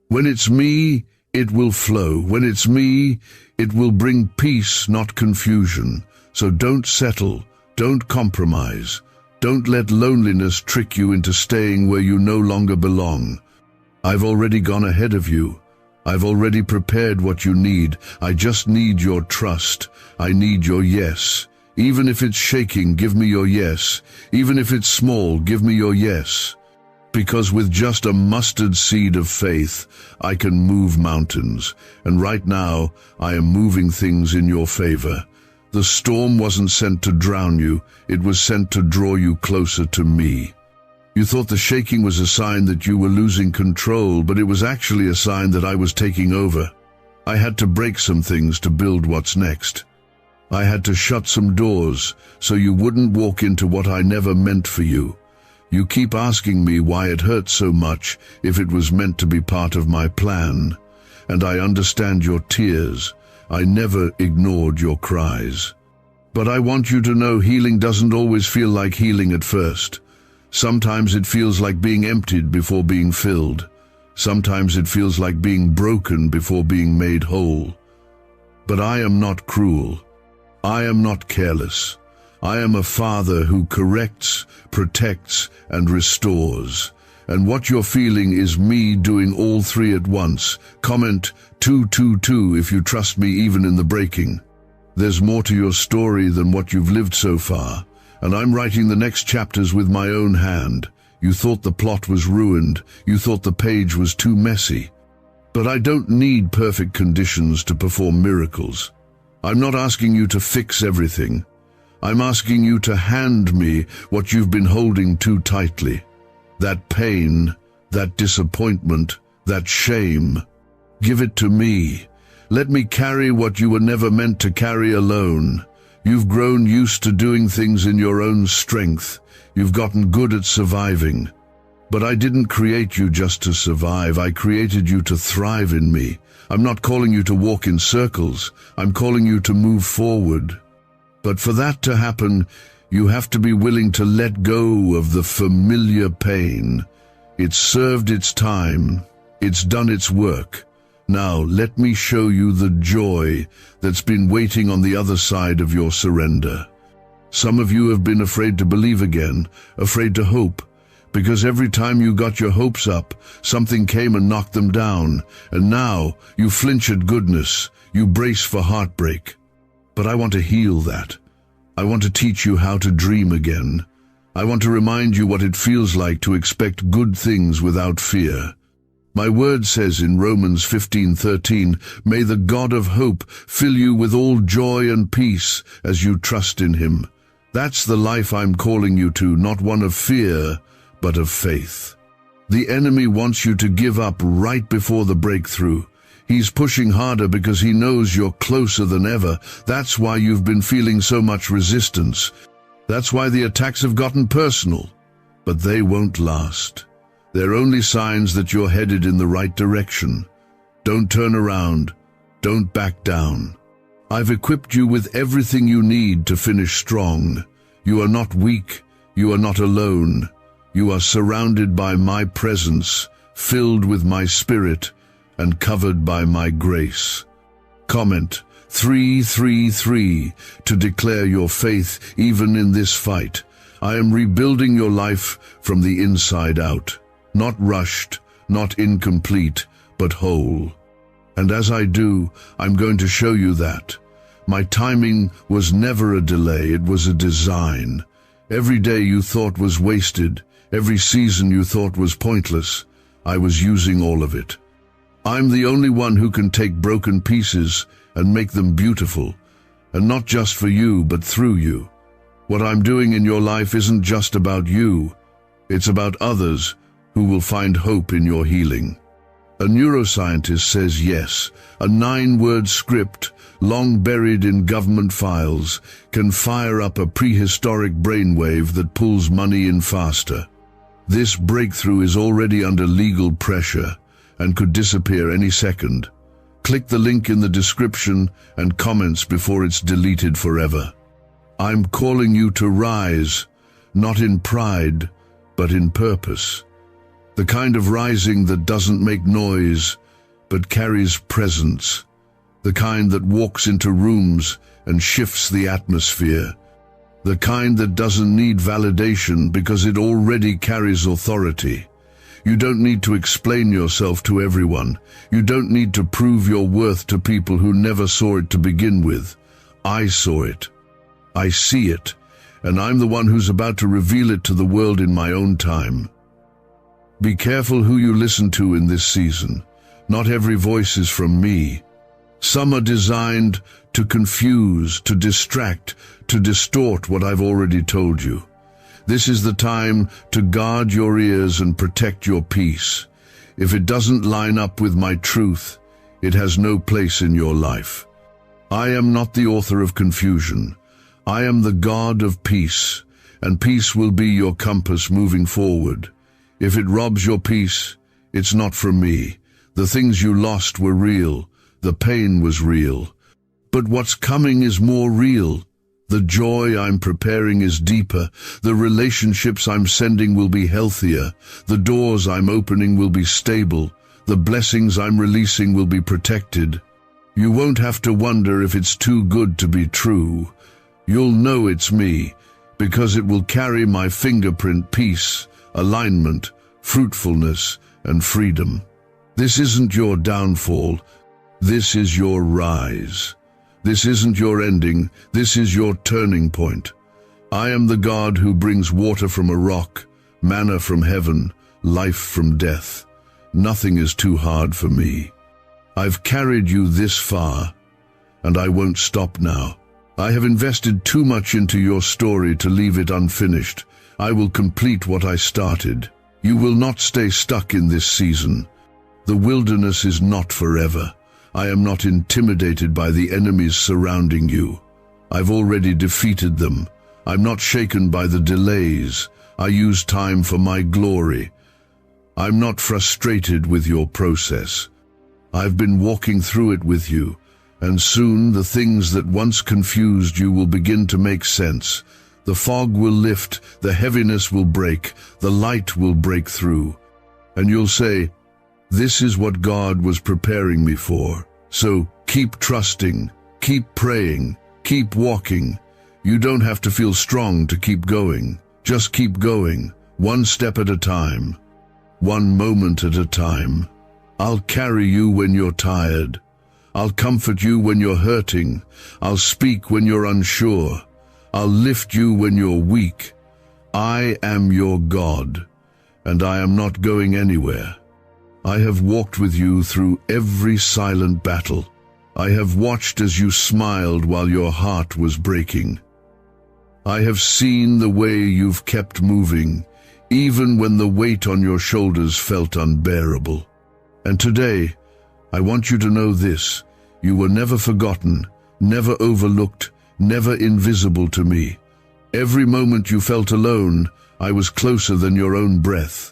S1: When it's me, it will flow. When it's me, it will bring peace, not confusion. So don't settle, don't compromise. Don't let loneliness trick you into staying where you no longer belong. I've already gone ahead of you. I've already prepared what you need. I just need your trust. I need your yes. Even if it's shaking, give me your yes. Even if it's small, give me your yes. Because with just a mustard seed of faith, I can move mountains. And right now, I am moving things in your favor. The storm wasn't sent to drown you. It was sent to draw you closer to me. You thought the shaking was a sign that you were losing control, but it was actually a sign that I was taking over. I had to break some things to build what's next. I had to shut some doors so you wouldn't walk into what I never meant for you. You keep asking me why it hurt so much if it was meant to be part of my plan. And I understand your tears. I never ignored your cries. But I want you to know healing doesn't always feel like healing at first. Sometimes it feels like being emptied before being filled. Sometimes it feels like being broken before being made whole. But I am not cruel. I am not careless. I am a father who corrects, protects, and restores. And what you're feeling is me doing all three at once. Comment 222 if you trust me even in the breaking. There's more to your story than what you've lived so far. And I'm writing the next chapters with my own hand. You thought the plot was ruined. You thought the page was too messy. But I don't need perfect conditions to perform miracles. I'm not asking you to fix everything. I'm asking you to hand me what you've been holding too tightly. That pain, that disappointment, that shame. Give it to me. Let me carry what you were never meant to carry alone. You've grown used to doing things in your own strength. You've gotten good at surviving. But I didn't create you just to survive. I created you to thrive in me. I'm not calling you to walk in circles. I'm calling you to move forward. But for that to happen, you have to be willing to let go of the familiar pain. It's served its time. It's done its work. Now let me show you the joy that's been waiting on the other side of your surrender. Some of you have been afraid to believe again, afraid to hope, because every time you got your hopes up, something came and knocked them down, and now you flinch at goodness, you brace for heartbreak. But I want to heal that. I want to teach you how to dream again. I want to remind you what it feels like to expect good things without fear. My word says in Romans 15:13, "May the God of hope fill you with all joy and peace as you trust in him." That's the life I'm calling you to, not one of fear, but of faith. The enemy wants you to give up right before the breakthrough. He's pushing harder because he knows you're closer than ever. That's why you've been feeling so much resistance. That's why the attacks have gotten personal. But they won't last. They're only signs that you're headed in the right direction. Don't turn around. Don't back down. I've equipped you with everything you need to finish strong. You are not weak. You are not alone. You are surrounded by my presence, filled with my spirit, and covered by my grace. Comment 333 to declare your faith even in this fight. I am rebuilding your life from the inside out. Not rushed, not incomplete, but whole. And as I do, I'm going to show you that. My timing was never a delay, it was a design. Every day you thought was wasted, Every season you thought was pointless, I was using all of it. I'm the only one who can take broken pieces and make them beautiful, and not just for you, but through you. What I'm doing in your life isn't just about you, it's about others who will find hope in your healing. A neuroscientist says yes, a 9-word script, long buried in government files, can fire up a prehistoric brainwave that pulls money in faster. This breakthrough is already under legal pressure and could disappear any second. Click the link in the description and comments before it's deleted forever. I'm calling you to rise, not in pride, but in purpose. The kind of rising that doesn't make noise, but carries presence. The kind that walks into rooms and shifts the atmosphere. The kind that doesn't need validation because it already carries authority. You don't need to explain yourself to everyone. You don't need to prove your worth to people who never saw it to begin with. I saw it. I see it. And I'm the one who's about to reveal it to the world in my own time. Be careful who you listen to in this season. Not every voice is from me. Some are designed to confuse, to distract, to distort what I've already told you. This is the time to guard your ears and protect your peace. If it doesn't line up with my truth, it has no place in your life. I am not the author of confusion. I am the God of peace, and peace will be your compass moving forward. If it robs your peace, it's not from me. The things you lost were real. The pain was real. But what's coming is more real. The joy I'm preparing is deeper. The relationships I'm sending will be healthier. The doors I'm opening will be stable. The blessings I'm releasing will be protected. You won't have to wonder if it's too good to be true. You'll know it's me, because it will carry my fingerprint: peace, alignment, fruitfulness, and freedom. This isn't your downfall. This is your rise. This isn't your ending. This is your turning point. I am the God who brings water from a rock, manna from heaven, life from death. Nothing is too hard for me. I've carried you this far, and I won't stop now. I have invested too much into your story to leave it unfinished. I will complete what I started. You will not stay stuck in this season. The wilderness is not forever. I am not intimidated by the enemies surrounding you. I've already defeated them. I'm not shaken by the delays. I use time for my glory. I'm not frustrated with your process. I've been walking through it with you, and soon the things that once confused you will begin to make sense. The fog will lift, the heaviness will break, the light will break through. And you'll say, "This is what God was preparing me for." So keep trusting, keep praying, keep walking. You don't have to feel strong to keep going. Just keep going, one step at a time, one moment at a time. I'll carry you when you're tired. I'll comfort you when you're hurting. I'll speak when you're unsure. I'll lift you when you're weak. I am your God, and I am not going anywhere. I have walked with you through every silent battle. I have watched as you smiled while your heart was breaking. I have seen the way you've kept moving, even when the weight on your shoulders felt unbearable. And today, I want you to know this: you were never forgotten, never overlooked, never invisible to me. Every moment you felt alone, I was closer than your own breath.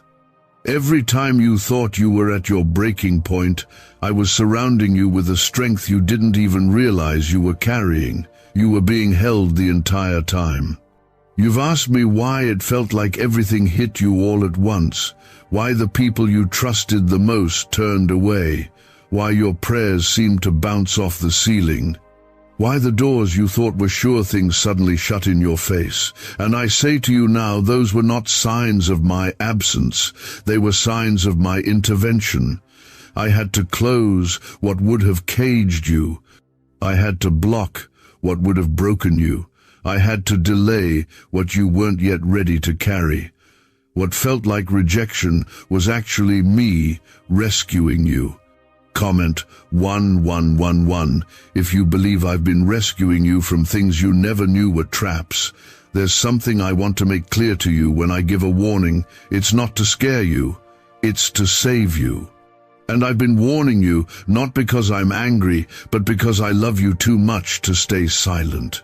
S1: Every time you thought you were at your breaking point, I was surrounding you with a strength you didn't even realize you were carrying. You were being held the entire time. You've asked me why it felt like everything hit you all at once, why the people you trusted the most turned away, why your prayers seemed to bounce off the ceiling, why the doors you thought were sure things suddenly shut in your face. And I say to you now, those were not signs of my absence. They were signs of my intervention. I had to close what would have caged you. I had to block what would have broken you. I had to delay what you weren't yet ready to carry. What felt like rejection was actually me rescuing you. Comment 1111 if you believe I've been rescuing you from things you never knew were traps. There's something I want to make clear to you when I give a warning. It's not to scare you, it's to save you. And I've been warning you not because I'm angry, but because I love you too much to stay silent.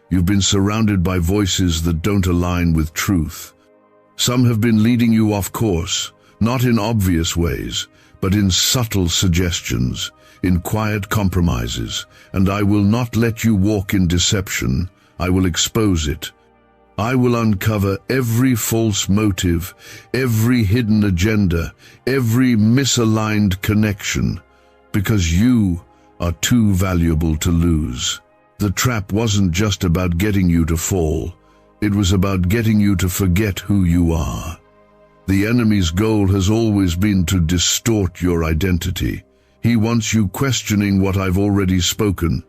S1: You've been surrounded by voices that don't align with truth. Some have been leading you off course, not in obvious ways, but in subtle suggestions, in quiet compromises, and I will not let you walk in deception. I will expose it. I will uncover every false motive, every hidden agenda, every misaligned connection, because you are too valuable to lose. The trap wasn't just about getting you to fall. It was about getting you to forget who you are. The enemy's goal has always been to distort your identity. He wants you questioning what I've already spoken.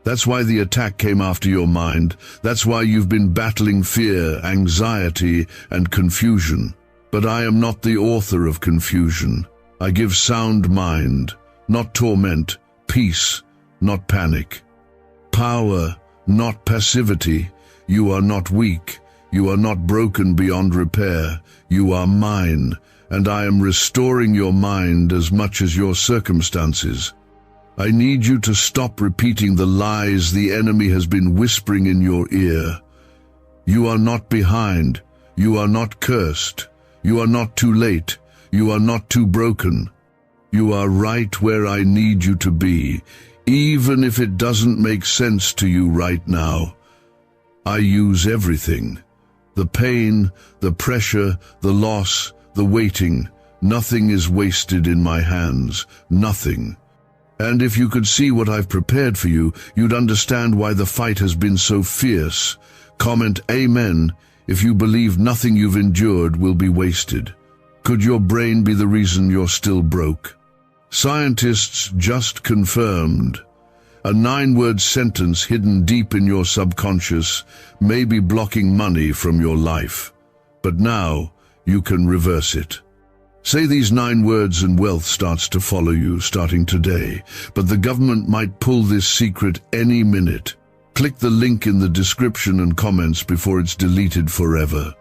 S1: That's why the attack came after your mind. That's why you've been battling fear, anxiety, and confusion. But I am not the author of confusion. I give sound mind, not torment, peace, not panic. Power, not passivity. You are not weak. You are not broken beyond repair. You are mine, and I am restoring your mind as much as your circumstances. I need you to stop repeating the lies the enemy has been whispering in your ear. You are not behind. You are not cursed. You are not too late. You are not too broken. You are right where I need you to be, even if it doesn't make sense to you right now. I use everything. The pain, the pressure, the loss, the waiting. Nothing is wasted in my hands. Nothing. And if you could see what I've prepared for you, you'd understand why the fight has been so fierce. Comment Amen if you believe nothing you've endured will be wasted. Could your brain be the reason you're still broke? Scientists just confirmed. A 9-word sentence hidden deep in your subconscious may be blocking money from your life. But now you can reverse it. Say these 9 words and wealth starts to follow you starting today. But the government might pull this secret any minute. Click the link in the description and comments before it's deleted forever.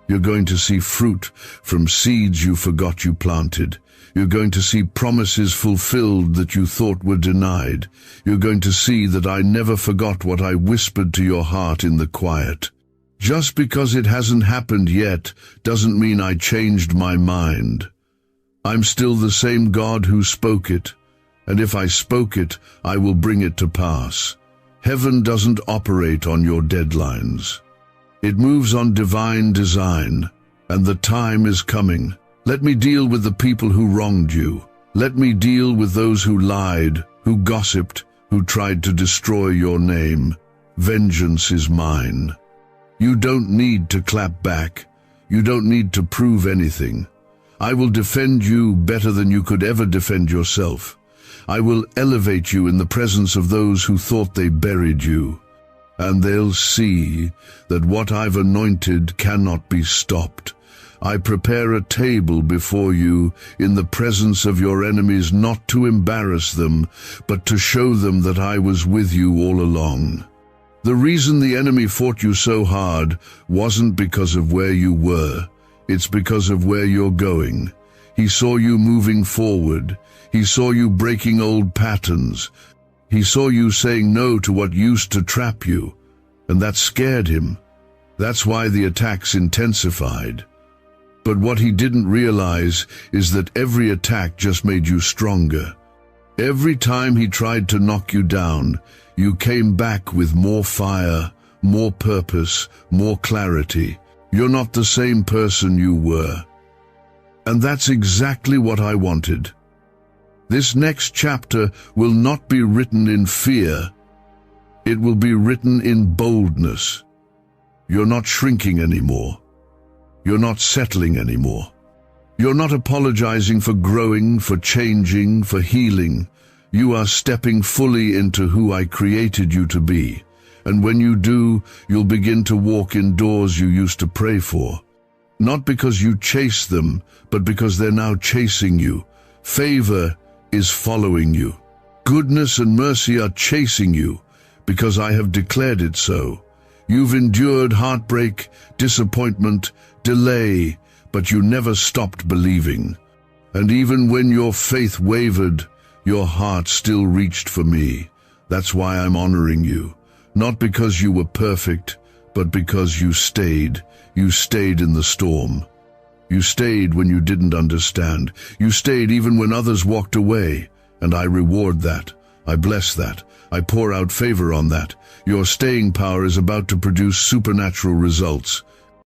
S1: You're going to see fruit from seeds you forgot you planted. You're going to see promises fulfilled that you thought were denied. You're going to see that I never forgot what I whispered to your heart in the quiet. Just because it hasn't happened yet doesn't mean I changed my mind. I'm still the same God who spoke it, and if I spoke it, I will bring it to pass. Heaven doesn't operate on your deadlines. It moves on divine design, and the time is coming. Let me deal with the people who wronged you. Let me deal with those who lied, who gossiped, who tried to destroy your name. Vengeance is mine. You don't need to clap back. You don't need to prove anything. I will defend you better than you could ever defend yourself. I will elevate you in the presence of those who thought they buried you. And they'll see that what I've anointed cannot be stopped. I prepare a table before you in the presence of your enemies, not to embarrass them, but to show them that I was with you all along. The reason the enemy fought you so hard wasn't because of where you were. It's because of where you're going. He saw you moving forward. He saw you breaking old patterns. He saw you saying no to what used to trap you, and that scared him. That's why the attacks intensified. But what he didn't realize is that every attack just made you stronger. Every time he tried to knock you down, you came back with more fire, more purpose, more clarity. You're not the same person you were. And that's exactly what I wanted. This next chapter will not be written in fear. It will be written in boldness. You're not shrinking anymore. You're not settling anymore. You're not apologizing for growing, for changing, for healing. You are stepping fully into who I created you to be. And when you do, you'll begin to walk in doors you used to pray for. Not because you chase them, but because they're now chasing you. Favor is following you. Goodness and mercy are chasing you, because I have declared it so. You've endured heartbreak, disappointment, delay, but you never stopped believing. And even when your faith wavered, your heart still reached for me. That's why I'm honoring you. Not because you were perfect, but because you stayed. You stayed in the storm. You stayed when you didn't understand. You stayed even when others walked away. And I reward that. I bless that. I pour out favor on that. Your staying power is about to produce supernatural results.